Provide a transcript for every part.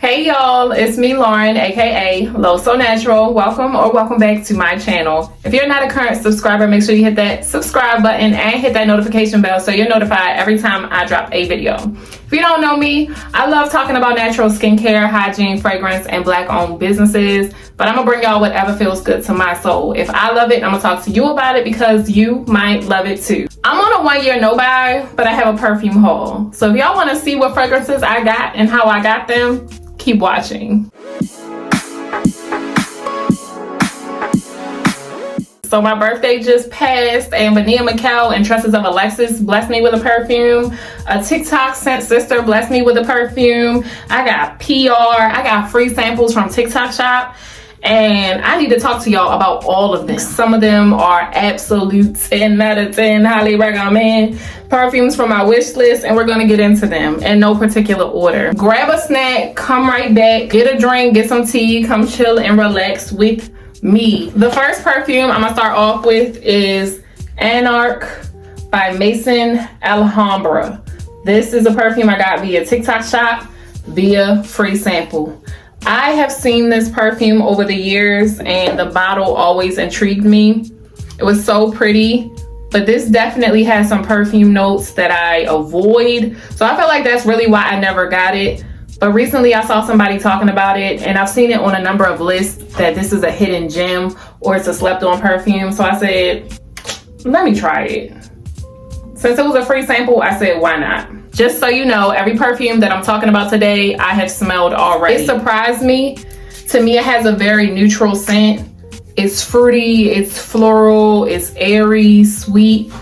Hey y'all, it's me Lauren, aka Lo So Natural. Welcome back to my channel. If you're not a current subscriber, make sure you hit that subscribe button and hit that notification bell so you're notified every time I drop a video. If you don't know me, I love talking about natural skincare, hygiene, fragrance, and black owned businesses, but I'm gonna bring y'all whatever feels good to my soul. If I love it, I'm gonna talk to you about it because you might love it too. I'm on a 1 year no buy, but I have a perfume haul. So if y'all wanna see what fragrances I got and how I got them, keep watching. So my birthday just passed and Vanilla Macau and Tresses of Alexis blessed me with a perfume. A TikTok Scent Sister blessed me with a perfume. I got PR, I got free samples from TikTok Shop. And I need to talk to y'all about all of this. Some of them are absolute 10 out of 10, highly recommend perfumes from my wish list, and we're gonna get into them in no particular order. Grab a snack, come right back, get a drink, get some tea, come chill and relax with me. The first perfume I'm gonna start off with is Anarch by Maison Alhambra. This is a perfume I got via TikTok Shop via free sample. I have seen this perfume over the years and the bottle always intrigued me. It was so pretty, but this definitely has some perfume notes that I avoid. So I feel like that's really why I never got it. But recently I saw somebody talking about it and I've seen it on a number of lists that this is a hidden gem or it's a slept on perfume. So I said, let me try it. Since it was a free sample, I said, why not? Just so you know, every perfume that I'm talking about today, I have smelled already. It surprised me. To me, it has a very neutral scent. It's fruity, it's floral, it's airy, sweet.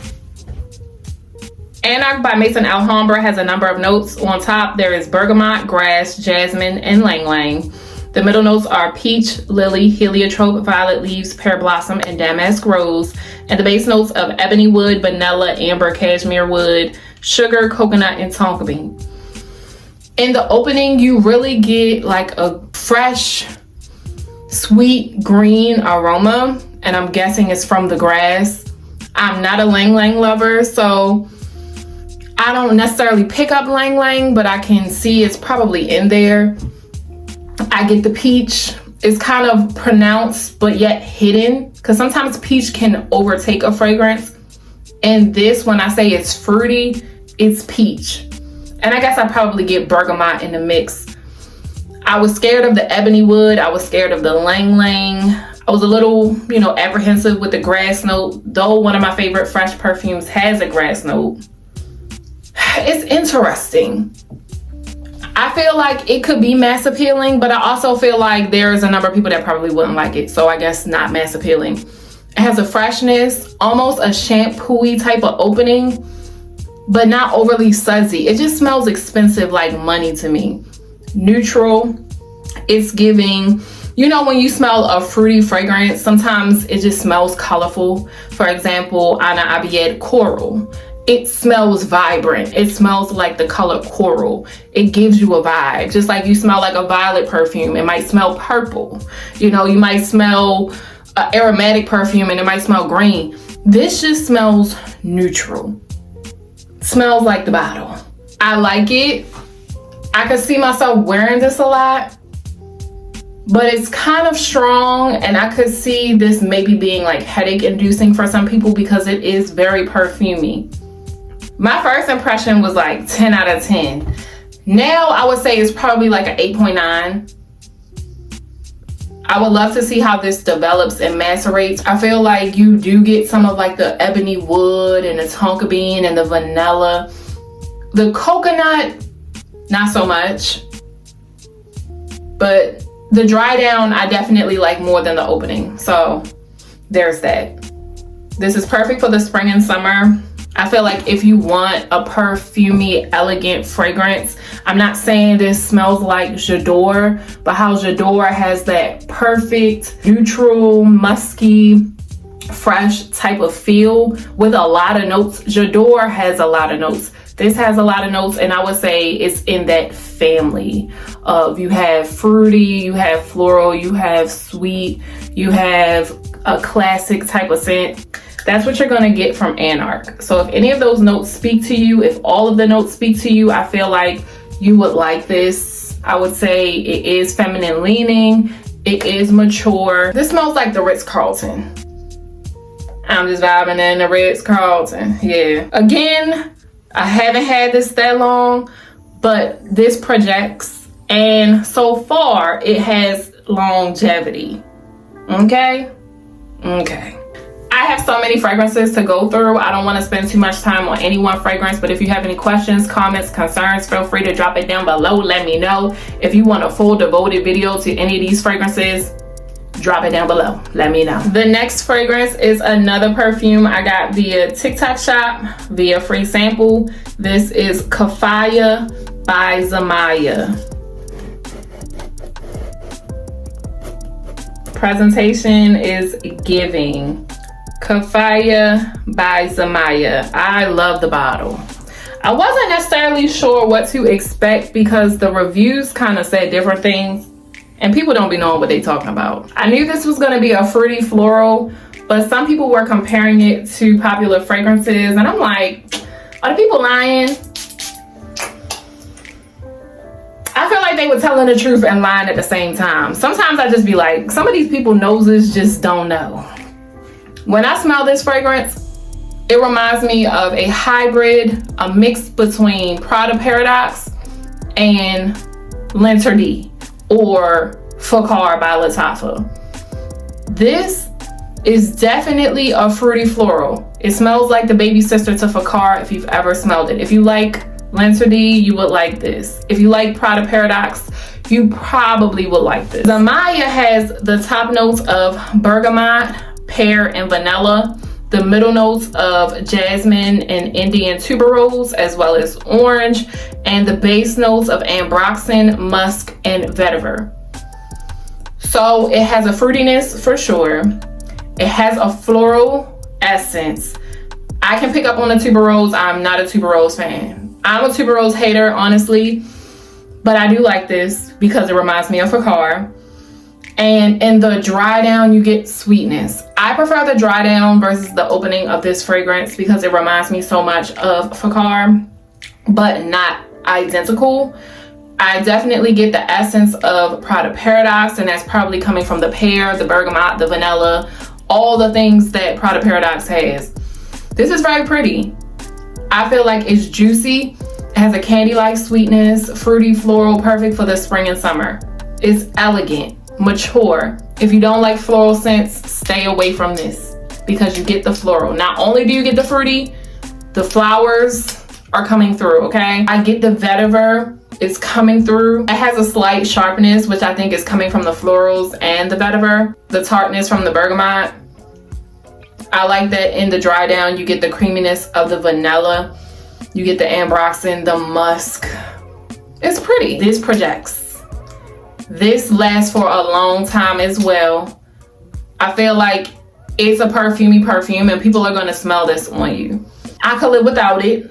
Anarch by Maison Alhambra has a number of notes. On top, there is bergamot, grass, jasmine, and ylang ylang. The middle notes are peach, lily, heliotrope, violet leaves, pear blossom, and damask rose. And the base notes of ebony wood, vanilla, amber, cashmere wood, sugar, coconut, and tonka bean. In the opening, you really get like a fresh, sweet green aroma. And I'm guessing it's from the grass. I'm not a ylang ylang lover, so I don't necessarily pick up ylang ylang, but I can see it's probably in there. I get the peach. It's kind of pronounced but yet hidden because sometimes peach can overtake a fragrance. And this, when I say it's fruity, it's peach. And I guess I probably get bergamot in the mix. I was scared of the ebony wood. I was scared of the ylang ylang. I was a little, apprehensive with the grass note, though one of my favorite fresh perfumes has a grass note. It's interesting. I feel like it could be mass appealing, but I also feel like there's a number of people that probably wouldn't like it. So I guess not mass appealing. It has a freshness, almost a shampoo-y type of opening, but not overly sudsy. It just smells expensive like money to me. Neutral. It's giving, when you smell a fruity fragrance, sometimes it just smells colorful. For example, Ana Abied Coral. It smells vibrant. It smells like the color coral. It gives you a vibe. Just like you smell like a violet perfume, it might smell purple. You might smell an aromatic perfume and it might smell green. This just smells neutral. Smells like the bottle. I like it. I could see myself wearing this a lot, but it's kind of strong and I could see this maybe being like headache inducing for some people because it is very perfumey. My first impression was like 10 out of 10. Now I would say it's probably like an 8.9. I would love to see how this develops and macerates. I feel like you do get some of like the ebony wood and the tonka bean and the vanilla. The coconut, not so much. But the dry down, I definitely like more than the opening. So there's that. This is perfect for the spring and summer. I feel like if you want a perfumey, elegant fragrance, I'm not saying this smells like J'adore, but how J'adore has that perfect, neutral, musky, fresh type of feel with a lot of notes. J'adore has a lot of notes. This has a lot of notes, and I would say it's in that family of you have fruity, you have floral, you have sweet, you have a classic type of scent. That's what you're gonna get from Anarch. So if any of those notes speak to you, if all of the notes speak to you, I feel like you would like this. I would say it is feminine leaning. It is mature. This smells like the Ritz-Carlton. I'm just vibing in the Ritz-Carlton. Yeah. Again, I haven't had this that long, but this projects, and so far it has longevity. Okay? Okay. I have so many fragrances to go through. I don't want to spend too much time on any one fragrance, but if you have any questions, comments, concerns, feel free to drop it down below. Let me know. If you want a full devoted video to any of these fragrances, drop it down below. Let me know. The next fragrance is another perfume I got via TikTok shop, via free sample. This is Khafaya by Zamaya. Presentation is giving. Khafaya by Zamaya. I love the bottle. I wasn't necessarily sure what to expect because the reviews kind of said different things and people don't be knowing what they talking about. I knew this was going to be a fruity floral, but some people were comparing it to popular fragrances and I'm like, are the people lying? I feel like they were telling the truth and lying at the same time. Sometimes I just be like, some of these people noses just don't know. When I smell this fragrance, it reminds me of a hybrid, a mix between Prada Paradox and L'Interdit or Fakar by Lattafa. This is definitely a fruity floral. It smells like the baby sister to Fakar if you've ever smelled it. If you like L'Interdit, you would like this. If you like Prada Paradox, you probably would like this. Zamaya has the top notes of bergamot, pear, and vanilla, the middle notes of jasmine and Indian tuberose, as well as orange, and the base notes of ambroxan, musk, and vetiver. So it has a fruitiness for sure. It has a floral essence. I can pick up on the tuberose. I'm not a tuberose fan. I'm a tuberose hater, honestly, but I do like this because it reminds me of Fakar. And in the dry down, you get sweetness. I prefer the dry down versus the opening of this fragrance because it reminds me so much of Fakar, but not identical. I definitely get the essence of Prada Paradox, and that's probably coming from the pear, the bergamot, the vanilla, all the things that Prada Paradox has. This is very pretty. I feel like it's juicy. It has a candy-like sweetness, fruity floral, perfect for the spring and summer. It's elegant, mature. If you don't like floral scents, stay away from this because you get the floral. Not only do you get the fruity, the flowers are coming through, okay? I get the vetiver, it's coming through. It has a slight sharpness, which I think is coming from the florals and the vetiver. The tartness from the bergamot. I like that in the dry down, you get the creaminess of the vanilla. You get the ambroxan, the musk. It's pretty. This projects. This lasts for a long time as well. I feel like it's a perfumey perfume and people are gonna smell this on you. I could live without it.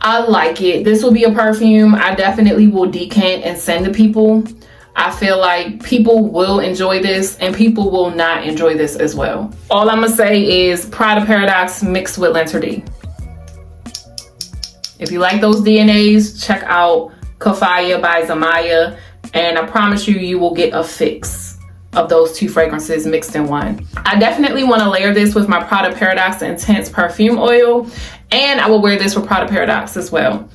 I like it. This will be a perfume I definitely will decant and send to people. I feel like people will enjoy this and people will not enjoy this as well. All I'm gonna say is Prada Paradox mixed with L'Interdit. If you like those DNAs, check out Khafaya by Zamaya, and I promise you, you will get a fix of those two fragrances mixed in one. I definitely want to layer this with my Prada Paradox Intense Perfume Oil, and I will wear this with Prada Paradox as well.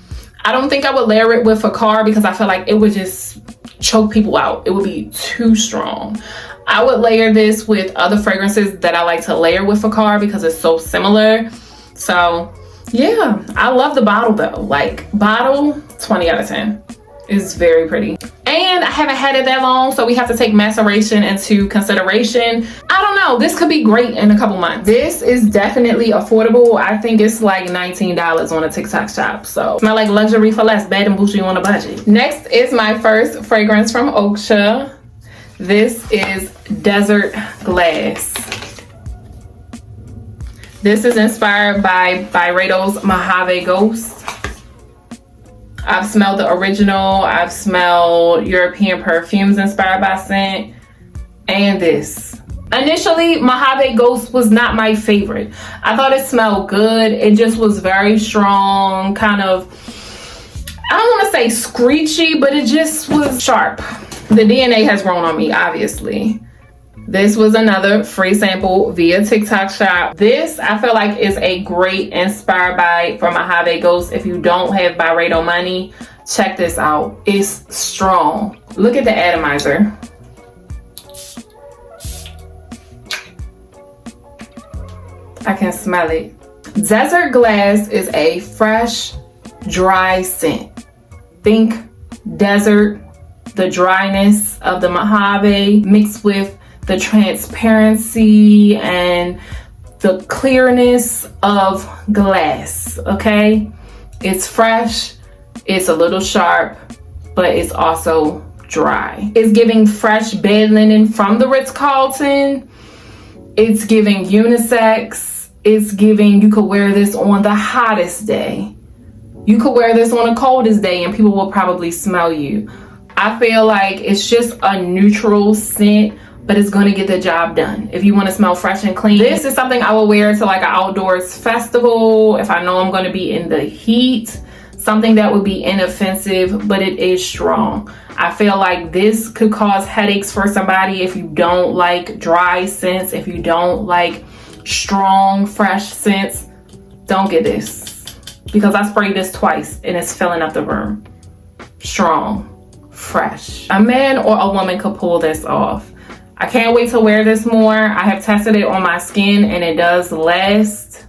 I don't think I would layer it with Fakar because I feel like it would just choke people out. It would be too strong. I would layer this with other fragrances that I like to layer with Fakar because it's so similar. So yeah, I love the bottle though. Like, bottle 20 out of 10. It's very pretty. And I haven't had it that long, so we have to take maceration into consideration. I don't know, this could be great in a couple months. This is definitely affordable. I think it's like $19 on a TikTok shop. So smell like luxury for less, bad and bougie on a budget. Next is my first fragrance from Oakcha. This is Desert Glass. This is inspired by Byredo's Mojave Ghost. I've smelled the original, I've smelled European perfumes inspired by scent, and this. Initially, Mojave Ghost was not my favorite. I thought it smelled good. It just was very strong, kind of, I don't want to say screechy, but it just was sharp. The DNA has grown on me, obviously. This was another free sample via TikTok shop. This, I feel like, is a great inspired by from Mojave Ghost. If you don't have Byredo money, check this out. It's strong. Look at the atomizer. I can smell it. Desert Glass is a fresh, dry scent. Think desert, the dryness of the Mojave mixed with the transparency and the clearness of glass, okay? It's fresh, it's a little sharp, but it's also dry. It's giving fresh bed linen from the Ritz-Carlton. It's giving unisex. It's giving, you could wear this on the hottest day. You could wear this on the coldest day and people will probably smell you. I feel like it's just a neutral scent, but it's gonna get the job done. If you wanna smell fresh and clean, this is something I will wear to like an outdoors festival. If I know I'm gonna be in the heat, something that would be inoffensive, but it is strong. I feel like this could cause headaches for somebody if you don't like dry scents, if you don't like strong, fresh scents, don't get this. Because I sprayed this twice and it's filling up the room. Strong, fresh. A man or a woman could pull this off. I can't wait to wear this more. I have tested it on my skin and it does last.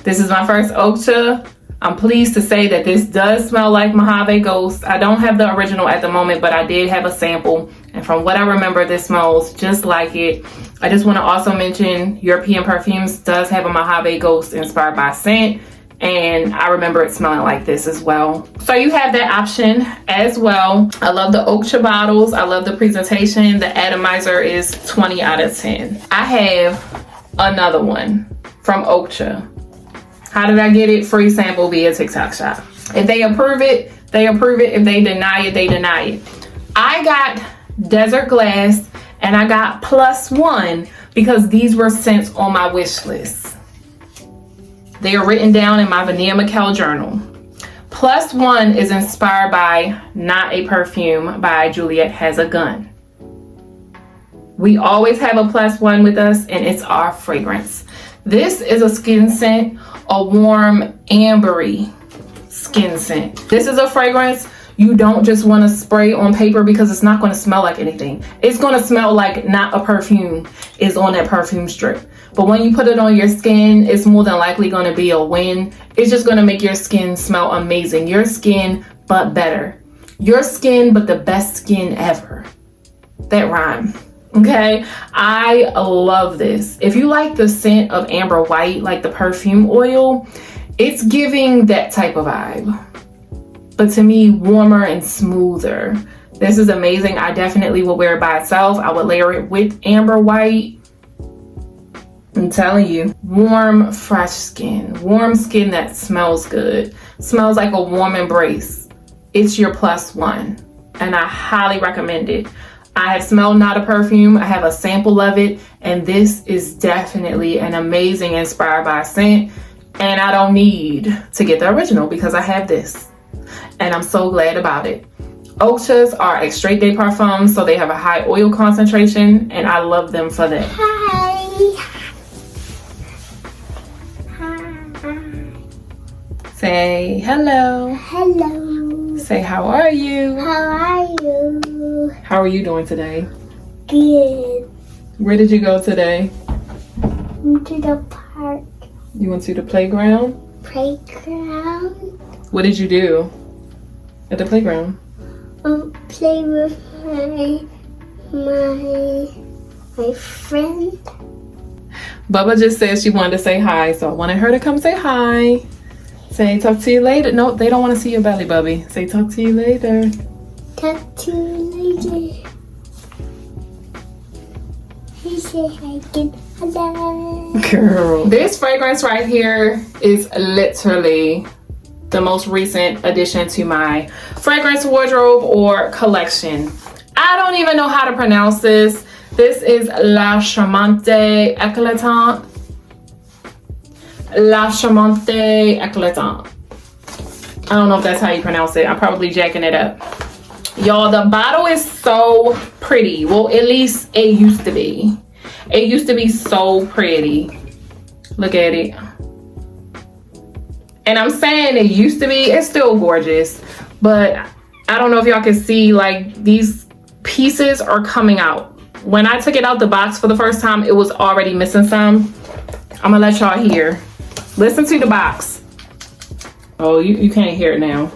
This is my first Oakcha. I'm pleased to say that this does smell like Mojave Ghost. I don't have the original at the moment, but I did have a sample. And from what I remember, this smells just like it. I just want to also mention European Perfumes does have a Mojave Ghost inspired by scent. And I remember it smelling like this as well. So you have that option as well. I love the Oakcha bottles. I love the presentation. The atomizer is 20 out of 10. I have another one from Oakcha. How did I get it? Free sample via TikTok shop. If they approve it, they approve it. If they deny it, they deny it. I got Desert Glass and I got +1 because these were scents on my wish list. They are written down in my Vanilla Mikkel journal. +1 is inspired by Not a Perfume by Juliet Has a Gun. We always have a +1 with us and it's our fragrance. This is a skin scent, a warm ambery skin scent. This is a fragrance you don't just want to spray on paper because it's not going to smell like anything. It's going to smell like Not a Perfume is on that perfume strip. But when you put it on your skin, it's more than likely going to be a win. It's just going to make your skin smell amazing. Your skin, but better. Your skin, but the best skin ever. That rhyme. Okay? I love this. If you like the scent of Amber White, like the perfume oil, it's giving that type of vibe. But to me, warmer and smoother. This is amazing. I definitely will wear it by itself. I would layer it with Amber White. I'm telling you, warm, fresh skin. Warm skin that smells good. Smells like a warm embrace. It's your +1. And I highly recommend it. I have smelled Not a Perfume. I have a sample of it. And this is definitely an amazing inspired by scent. And I don't need to get the original because I have this. And I'm so glad about it. Oakchas are extrait de parfum, so they have a high oil concentration. And I love them for that. Hi. Say hello. Hello. Say how are you? How are you? How are you doing today? Good. Where did you go today? To the park. You went to the playground? Playground. What did you do at the playground? Play with my friend. Bubba just said she wanted to say hi, so I wanted her to come say hi. Say talk to you later. No, they don't want to see your belly, Bubby. Say talk to you later. Talk to you later. He said hi again. Hello. Girl. This fragrance right here is literally the most recent addition to my fragrance wardrobe or collection. I don't even know how to pronounce this. This is La Charmante Eclatant. La Charmante Eclatant. I don't know if that's how you pronounce it. I'm probably jacking it up. Y'all, the bottle is so pretty. Well, at least it used to be. It used to be so pretty. Look at it. And I'm saying it used to be, it's still gorgeous. But I don't know if y'all can see, like, these pieces are coming out. When I took it out the box for the first time, it was already missing some. I'm gonna let y'all hear. Listen to the box. Oh, you can't hear it now.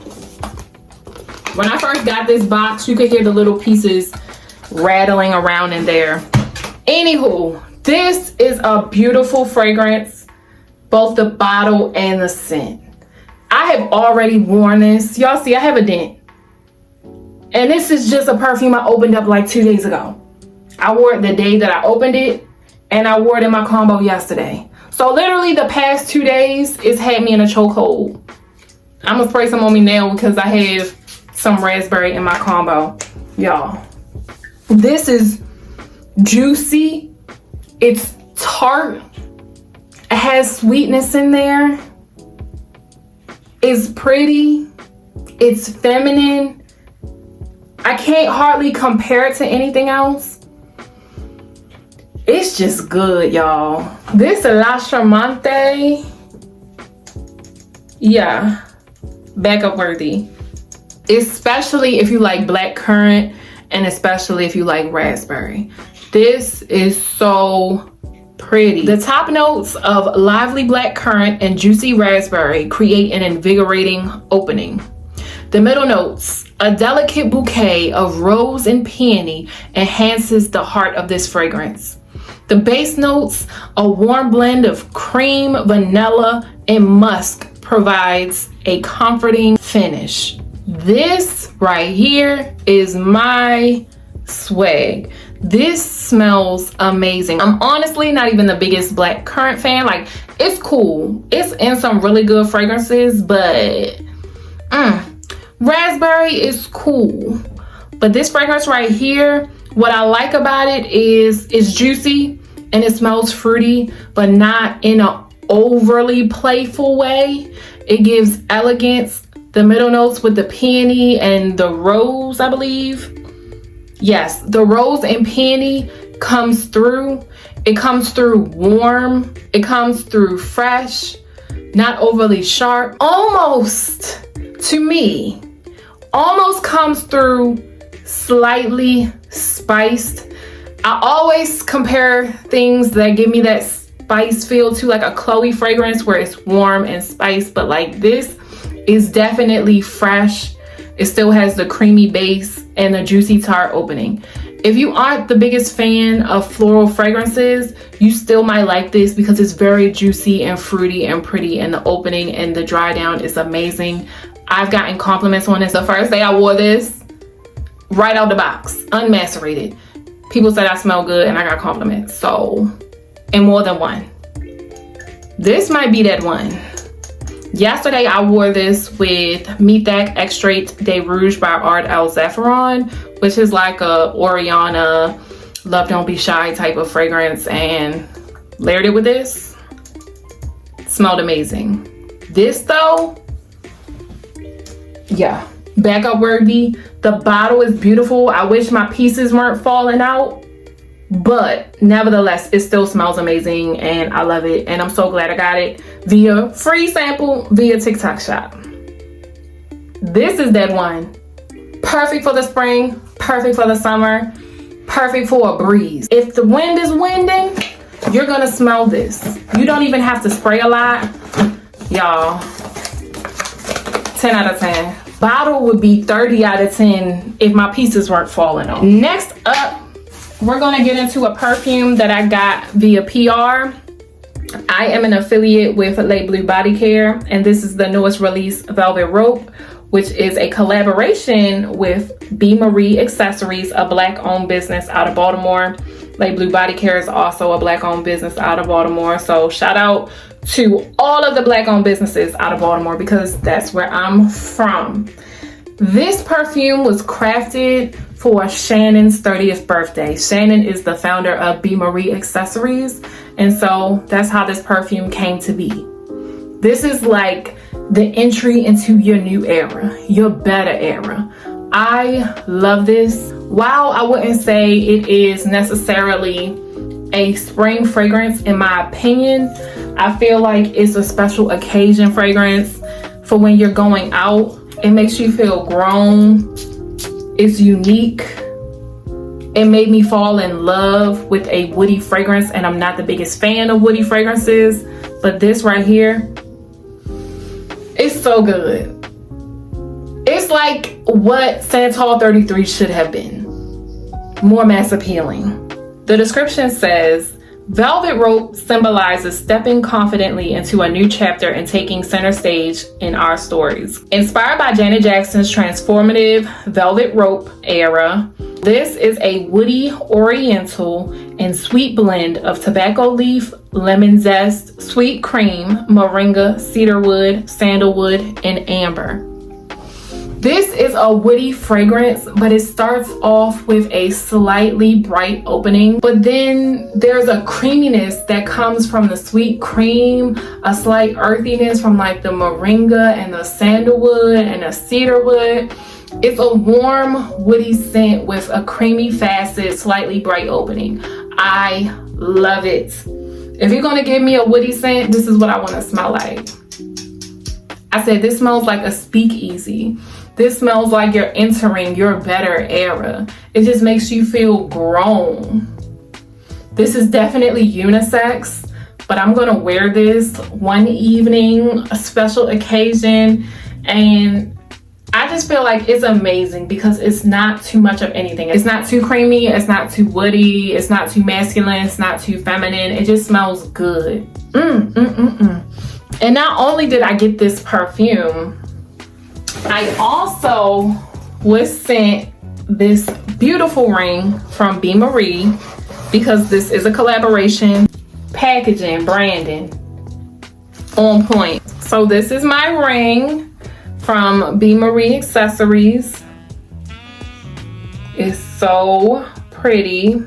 When I first got this box, you could hear the little pieces rattling around in there. Anywho, this is a beautiful fragrance, both the bottle and the scent. I have already worn this. Y'all see, I have a dent. And this is just a perfume I opened up like 2 days ago. I wore it the day that I opened it, and I wore it in my combo yesterday. So literally the past 2 days, it's had me in a chokehold. I'm gonna spray some on me now because I have some raspberry in my combo. Y'all, this is juicy. It's tart. It has sweetness in there. It's pretty. It's feminine. I can't hardly compare it to anything else. It's just good, y'all. This is La Charmante. Yeah, backup worthy. Especially if you like black currant and especially if you like raspberry. This is so pretty. The top notes of lively black currant and juicy raspberry create an invigorating opening. The middle notes, a delicate bouquet of rose and peony, enhances the heart of this fragrance. The base notes, a warm blend of cream, vanilla, and musk, provides a comforting finish. This right here is my swag. This smells amazing. I'm honestly not even the biggest black currant fan. Like, it's cool. It's in some really good fragrances, but raspberry is cool. But this fragrance right here, what I like about it is it's juicy and it smells fruity, but not in an overly playful way. It gives elegance. The middle notes with the peony and the rose, I believe. Yes, the rose and peony comes through. It comes through warm. It comes through fresh, not overly sharp. Almost, to me, almost comes through slightly spiced. I always compare things that give me that spice feel to like a Chloe fragrance where it's warm and spiced, but like this is definitely fresh. It still has the creamy base and the juicy tart opening. If you aren't the biggest fan of floral fragrances, you still might like this because it's very juicy and fruity and pretty, and the opening and the dry down is amazing. I've gotten compliments on this. The first day I wore this, right out the box, unmacerated. People said I smell good and I got compliments. So, and more than one. This might be that one. Yesterday I wore this with Methaq Extrait de Rouge by Art Al Zaffaron, which is like a Oriana Love Don't Be Shy type of fragrance, and layered it with this. Smelled amazing. This though, yeah, backup worthy. The bottle is beautiful. I wish my pieces weren't falling out, but nevertheless, it still smells amazing and I love it. And I'm so glad I got it via free sample via TikTok shop. This is that one. Perfect for the spring, perfect for the summer, perfect for a breeze. If the wind is winding, you're gonna smell this. You don't even have to spray a lot. Y'all, 10 out of 10. Bottle would be 30 out of 10 if my pieces weren't falling off. Next up, we're gonna get into a perfume that I got via PR. I am an affiliate with Le Bleu Body Care, and this is the newest release, Velvet Rope, which is a collaboration with B. Marie Accessories, a black-owned business out of Baltimore. Le Bleu Body Care is also a black-owned business out of Baltimore. So shout out to all of the black-owned businesses out of Baltimore because that's where I'm from. This perfume was crafted for Shannon's 30th birthday. Shannon is the founder of B. Marie Accessories, and so that's how this perfume came to be. This is like the entry into your new era, your better era. I love this. While I wouldn't say it is necessarily a spring fragrance, in my opinion, I feel like it's a special occasion fragrance for when you're going out. It makes you feel grown. It's unique. It made me fall in love with a woody fragrance, and I'm not the biggest fan of woody fragrances, but this right here, it's so good. It's like what Santal 33 should have been. More mass appealing. The description says, Velvet Rope symbolizes stepping confidently into a new chapter and taking center stage in our stories. Inspired by Janet Jackson's transformative Velvet Rope era, this is a woody, oriental, and sweet blend of tobacco leaf, lemon zest, sweet cream, moringa, cedarwood, sandalwood, and amber. This is a woody fragrance, but it starts off with a slightly bright opening, but then there's a creaminess that comes from the sweet cream, a slight earthiness from like the moringa and the sandalwood and the cedarwood. It's a warm, woody scent with a creamy facet, slightly bright opening. I love it. If you're gonna give me a woody scent, this is what I wanna smell like. I said this smells like a speakeasy. This smells like you're entering your better era. It just makes you feel grown. This is definitely unisex, but I'm gonna wear this one evening, a special occasion, and I just feel like it's amazing because it's not too much of anything. It's not too creamy, it's not too woody, it's not too masculine, it's not too feminine. It just smells good. And not only did I get this perfume, I also was sent this beautiful ring from B. Marie because this is a collaboration. Packaging, branding, on point. So this is my ring from B. Marie Accessories. It's so pretty.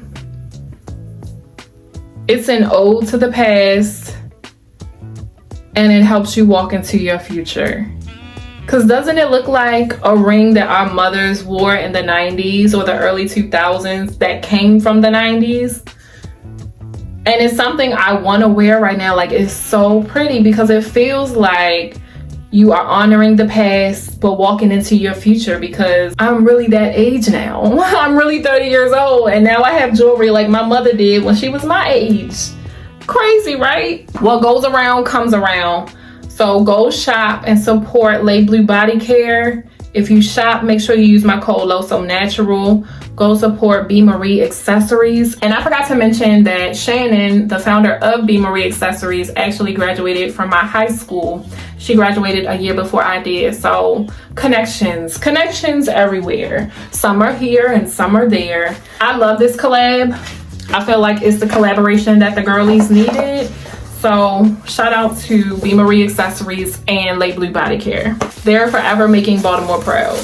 It's an ode to the past, and it helps you walk into your future. Because doesn't it look like a ring that our mothers wore in the 90s or the early 2000s that came from the 90s? And it's something I want to wear right now. Like, it's so pretty because it feels like you are honoring the past but walking into your future, because I'm really that age now. I'm really 30 years old, and now I have jewelry like my mother did when she was my age. Crazy, right? What goes around comes around. So go shop and support Lay Blue Body Care. If you shop, make sure you use my code LOSO Natural. Go support B. Marie Accessories. And I forgot to mention that Shannon, the founder of B. Marie Accessories, actually graduated from my high school. She graduated a year before I did. So connections everywhere. Some are here and some are there. I love this collab. I feel like it's the collaboration that the girlies needed. So shout out to B. Marie Accessories and Lay Blue Body Care. They're forever making Baltimore proud.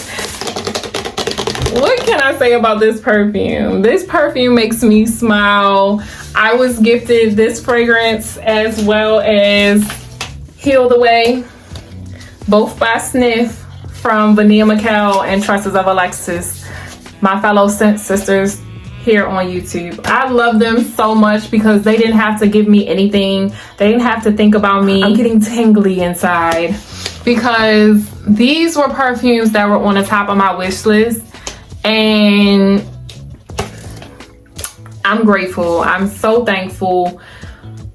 What can I say about this perfume? This perfume makes me smile. I was gifted this fragrance as well as Heal the Way, both by Snif from Vania Macau and Tresses of Alexis, my fellow scent sisters here on YouTube. I love them so much because they didn't have to give me anything. They didn't have to think about me. I'm getting tingly inside because these were perfumes that were on the top of my wish list, and I'm grateful. I'm so thankful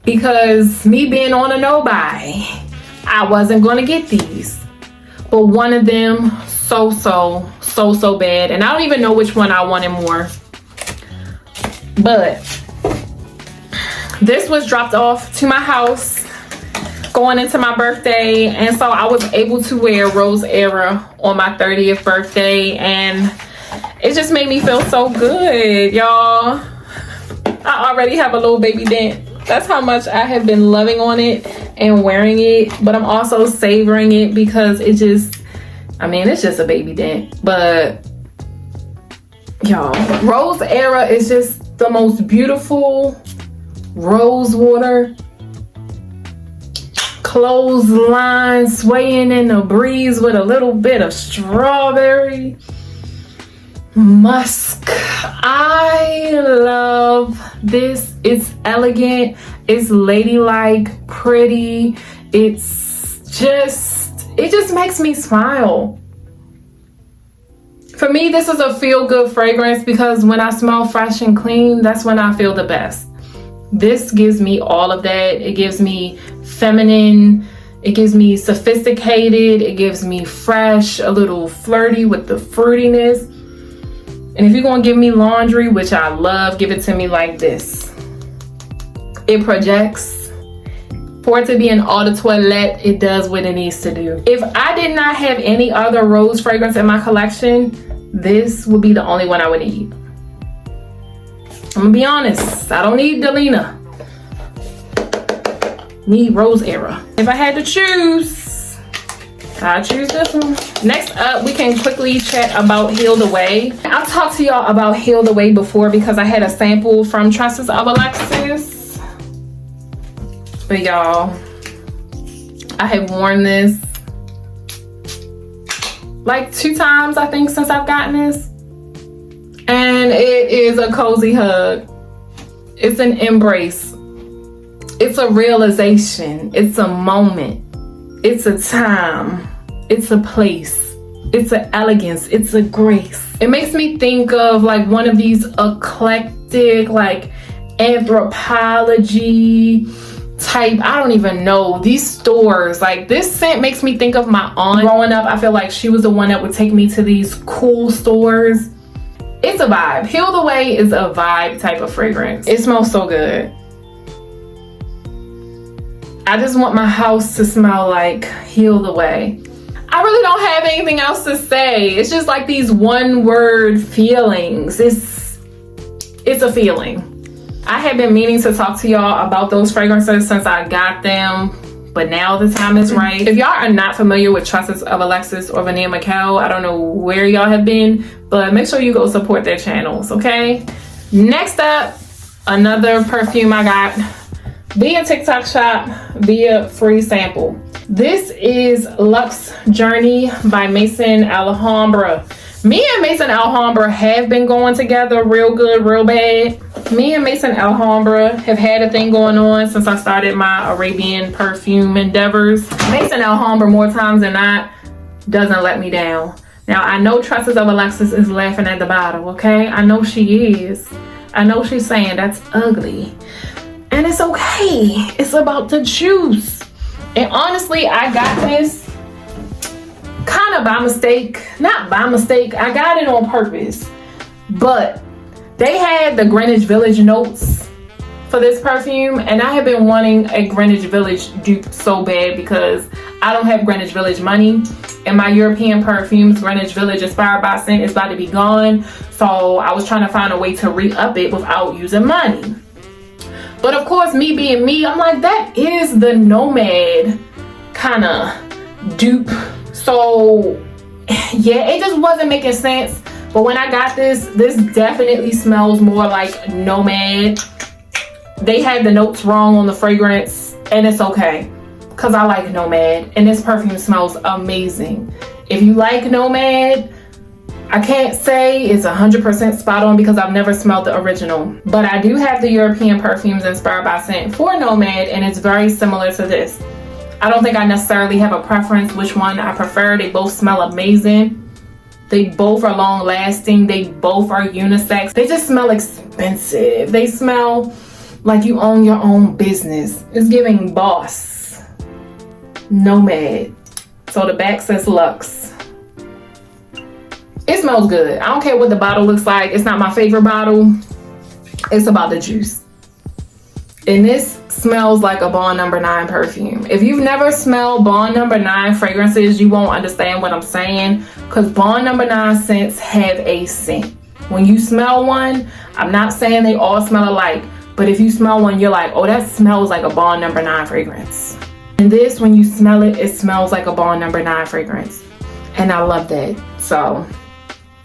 because me being on a no-buy, I wasn't going to get these, but one of them so bad, and I don't even know which one I wanted more. But this was dropped off to my house going into my birthday, and so I was able to wear Rose Era on my 30th birthday, and it just made me feel so good, y'all. I already have a little baby dent. That's how much I have been loving on it and wearing it, but I'm also savoring it because it just, I mean, it's just a baby dent. But y'all, Rose Era is just the most beautiful rose water clothesline swaying in the breeze with a little bit of strawberry musk. I love this. It's elegant, it's ladylike, pretty. It just makes me smile. For me, this is a feel-good fragrance because when I smell fresh and clean, that's when I feel the best. This gives me all of that. It gives me feminine, it gives me sophisticated, it gives me fresh, a little flirty with the fruitiness. And if you're gonna give me laundry, which I love, give it to me like this. It projects. For it to be an eau de toilette, it does what it needs to do. If I did not have any other rose fragrance in my collection, this would be the only one I would need. I'm gonna be honest, I don't need Delina. Need Rose Era. If I had to choose, I'd choose this one. Next up, we can quickly chat about Heal the Way. I've talked to y'all about Heal the Way before because I had a sample from Tresses of Alexis. But y'all, I have worn this like 2 times, I think, since I've gotten this. And it is a cozy hug. It's an embrace. It's a realization. It's a moment. It's a time. It's a place. It's an elegance. It's a grace. It makes me think of like one of these eclectic, like anthropology type, I don't even know, these stores. Like this scent makes me think of my aunt. Growing up, I feel like she was the one that would take me to these cool stores. It's a vibe. Heal the Way is a vibe type of fragrance. It smells so good. I just want my house to smell like Heal the Way. I really don't have anything else to say. It's just like these one word feelings. It's a feeling. I have been meaning to talk to y'all about those fragrances since I got them, but now the time is right. If y'all are not familiar with Tresses of Alexis or Vanilla Mikkel, I don't know where y'all have been, but make sure you go support their channels, okay? Next up, another perfume I got via TikTok shop, via free sample. This is Luxe Journey by Maison Alhambra. Me and Maison Alhambra have been going together real good, real bad. Me and Maison Alhambra have had a thing going on since I started my Arabian perfume endeavors. Maison Alhambra, more times than not, doesn't let me down. Now, I know Tresses of Alexis is laughing at the bottle, okay? I know she is. I know she's saying that's ugly. And it's okay. It's about the juice. And honestly, I got this kind of by mistake. Not by mistake, I got it on purpose. But they had the Greenwich Village notes for this perfume, and I have been wanting a Greenwich Village dupe so bad because I don't have Greenwich Village money. And my European perfumes, Greenwich Village Inspired by Scent, is about to be gone. So I was trying to find a way to re-up it without using money. But of course, me being me, I'm like, that is the Nomad kind of dupe. So yeah, it just wasn't making sense. But when I got this definitely smells more like Nomad. They had the notes wrong on the fragrance, and it's okay because I like Nomad, and this perfume smells amazing. If you like Nomad, I can't say it's 100% spot on because I've never smelled the original, but I do have the European perfumes Inspired by Scent for Nomad, and it's very similar to this. I don't think I necessarily have a preference which one I prefer. They both smell amazing. They both are long lasting. They both are unisex. They just smell expensive. They smell like you own your own business. It's giving boss. Nomad. So the back says Luxe. It smells good. I don't care what the bottle looks like. It's not my favorite bottle. It's about the juice. And this smells like a Bond No. 9 perfume. If you've never smelled Bond No. 9 fragrances, you won't understand what I'm saying, because Bond No. 9 scents have a scent. When you smell one, I'm not saying they all smell alike, but if you smell one, you're like, oh, that smells like a Bond No. 9 fragrance. And this, when you smell it, it smells like a Bond No. 9 fragrance. And I love that. So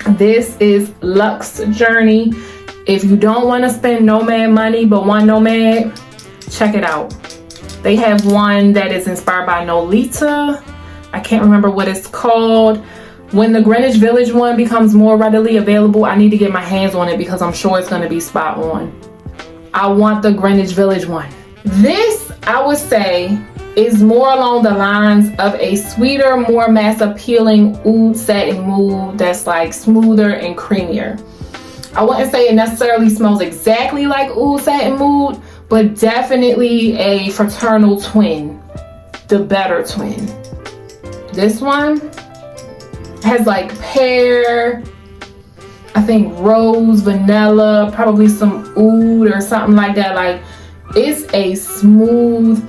this is Luxe Journey. If you don't want to spend Nomad money but want Nomad, check it out. They have one that is inspired by Nolita. I can't remember what it's called. When the Greenwich Village one becomes more readily available, I need to get my hands on it because I'm sure it's going to be spot on. I want the Greenwich Village one. This, I would say, is more along the lines of a sweeter, more mass appealing oud satin mood that's like smoother and creamier. I wouldn't say it necessarily smells exactly like oud satin mood, but definitely a fraternal twin, the better twin. This one has like pear, I think rose, vanilla, probably some oud or something like that. Like, it's a smooth,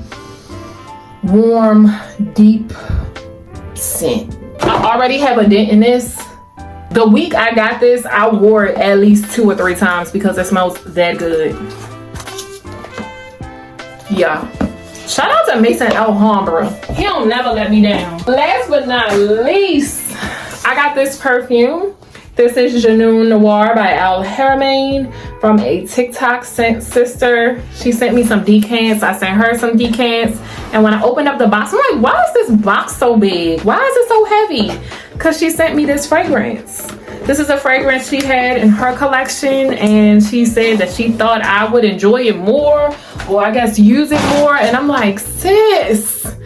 warm, deep scent. I already have a dent in this. The week I got this, I wore it at least 2 or 3 times because it smells that good. Yeah. Shout out to Maison Alhambra. He don't never let me down. Last but not least, I got this perfume. This is Junoon Noir by Alhambra from a TikTok sent sister. She sent me some decants. I sent her some decants. And when I opened up the box, I'm like, why is this box so big? Why is it so heavy? Because she sent me this fragrance. This is a fragrance she had in her collection, and she said that she thought I would enjoy it more, or I guess use it more. And I'm like, sis,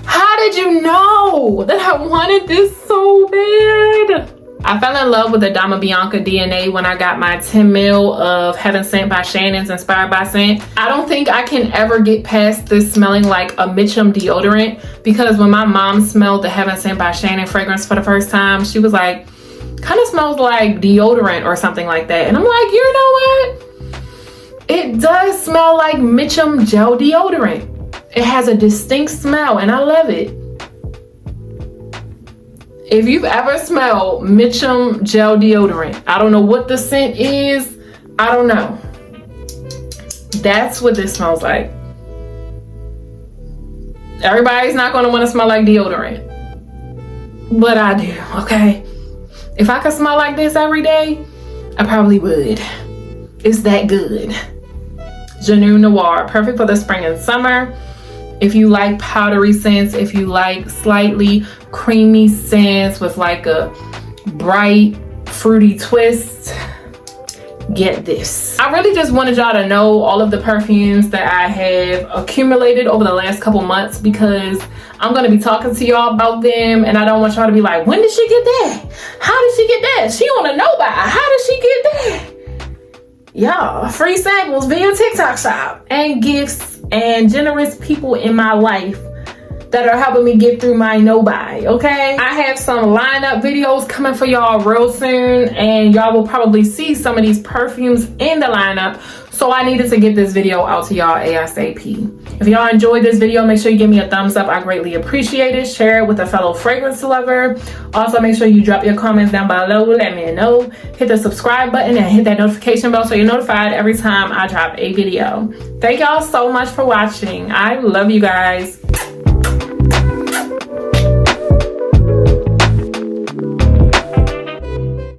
how did you know that I wanted this so bad? I fell in love with the Dama Bianca DNA when I got my 10 ml of Heaven Sent by Shannon's Inspired by Scent. I don't think I can ever get past this smelling like a Mitchum deodorant, because when my mom smelled the Heaven Sent by Shannon fragrance for the first time, she was like, kind of smells like deodorant or something like that. And I'm like, you know what? It does smell like Mitchum gel deodorant. It has a distinct smell and I love it. If you've ever smelled Mitchum gel deodorant, I don't know what the scent is. I don't know. That's what this smells like. Everybody's not going to want to smell like deodorant, but I do, okay? If I could smell like this every day, I probably would. It's that good. Junoon Noir, perfect for the spring and summer. If you like powdery scents, if you like slightly creamy scents with like a bright fruity twist, get this. I really just wanted y'all to know all of the perfumes that I have accumulated over the last couple months, because I'm going to be talking to y'all about them, and I don't want y'all to be like, when did she get that? How did she get that? She on a no buy. How did she get that? Y'all, free samples via TikTok shop, and gifts and generous people in my life that are helping me get through my no buy, okay? I have some lineup videos coming for y'all real soon, and y'all will probably see some of these perfumes in the lineup, so I needed to get this video out to y'all ASAP. If y'all enjoyed this video, make sure you give me a thumbs up. I greatly appreciate it. Share it with a fellow fragrance lover. Also, make sure you drop your comments down below. Let me know. Hit the subscribe button and hit that notification bell so you're notified every time I drop a video. Thank y'all so much for watching. I love you guys.